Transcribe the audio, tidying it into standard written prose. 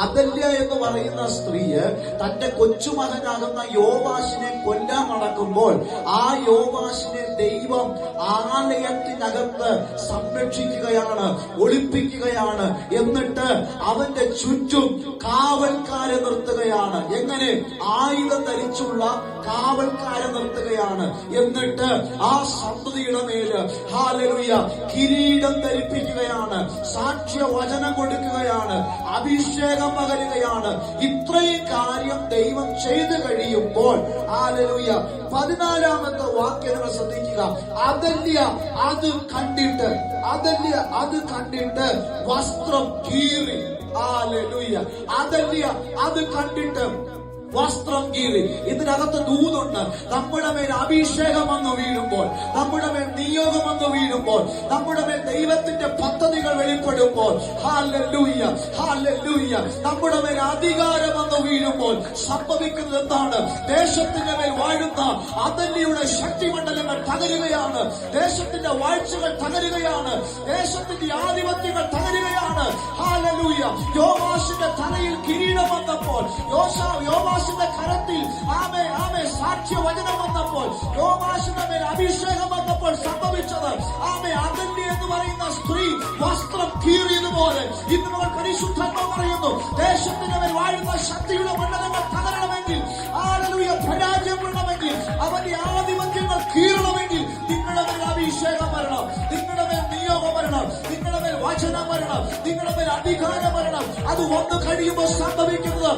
അതല്യ എന്ന് പറയുന്ന സ്ത്രീ തന്റെ കൊച്ചുമകനാകുന്ന യോവാശിനെ കൊല്ലാൻ നടക്കുമ്പോൾ ആ യോവാശിനെ ദൈവം ആലയത്തിനകത്ത് സംരക്ഷിക്കുകയാണ്, ഒളിപ്പിക്കുകയാണ്. എന്നിട്ട് അവന്റെ ചുറ്റും കാവൽക്കാരെ നിർത്തുകയാണ്. എങ്ങനെ? ആയുധം ധരിച്ചുള്ള കാവൽക്കാരെ നിർത്തുകയാണ്. എന്നിട്ട് ആ സന്തതിയുടെ മേല് ഹല്ലേലൂയ കിരീടം ധരിപ്പിക്കുകയാണ്, സാക്ഷ്യവചനം കൊടുക്കുകയാണ്, അഭിഷേകം പകരുകയാണ്. ഇത്രയും കാര്യം ദൈവം ചെയ്തു കഴിയുമ്പോൾ ഹല്ലേലൂയ 14-ാമത്തെ വാക്യം നിങ്ങൾ ശ്രദ്ധിക്കുക. അതല്യ അത് കണ്ടിട്ട് വസ്ത്രം കീറി. ഹല്ലേലൂയ. അതല്യ അത് കണ്ടിട്ട് വസ്ത്രം കീറി. ഇതിനകത്ത് ദൂതുണ്ട്. നമ്മുടെ മേൽ അഭിഷേകം വന്ന് വീഴുമ്പോൾ, നമ്മുടെ മേൽ നിയോഗം വന്ന് വീഴുമ്പോൾ, നമ്മുടെ മേൽ ദൈവത്തിന്റെ പദ്ധതികൾ വെളിപ്പെടുമ്പോൾ, ഹല്ലേലൂയ ഹല്ലേലൂയ, നമ്മുടെ മേൽ അധികാരം വന്ന് വീഴുമ്പോൾ സംഭവിക്കുന്നത് എന്താണ്? ദേശത്തിന്റെ മേൽ വാഴുന്ന അതല്യയുടെ ശക്തിമണ്ഡലങ്ങൾ തകരുകയാണ്, ദേശത്തിന്റെ വാഴ്ചകൾ തകരുകയാണ്, ദേശത്തിന്റെ ആധിപത്യങ്ങൾ തകരുകയാണ്. ഹല്ലേലൂയ. യോവാശിന്റെ തലയിൽ കിരീടം വന്നപ്പോൾ, യോവാശിന്റെ കരത്തിൽ സാക്ഷ്യവചനം വന്നപ്പോൾ, യോവാശിന്റെ മേൽ അഭിഷേകം വന്നപ്പോൾ സംഭവിച്ചത് അതല്യ എന്ന് പറയുന്ന സ്ത്രീ വസ്ത്രം കീറിയതുപോലെ ഇന്ന് നമ്മൾ പരിശുദ്ധാത്മാവ് പറയുന്നു, ദേശത്തിന്റെ മേൽ വാഴുന്ന ശക്തിയുടെ മണ്ഡലങ്ങൾ തകരണമെങ്കിൽ, ഹല്ലേലൂയ, പരാജയപ്പെടണമെങ്കിൽ, അവന്റെ ആധിപത്യങ്ങൾ കീറണമെങ്കിൽ നിങ്ങളുടെ മേൽ അഭിഷേകം വരണം, നിങ്ങളുടെ മേൽ നിയോഗം വരണം, നിങ്ങളുടെ മേൽ വചനം വരണം, നിങ്ങളുടെ മേൽ അധികാരം വരണം. അത് വന്നു കഴിയുമ്പോൾ സംഭവിക്കുന്നത്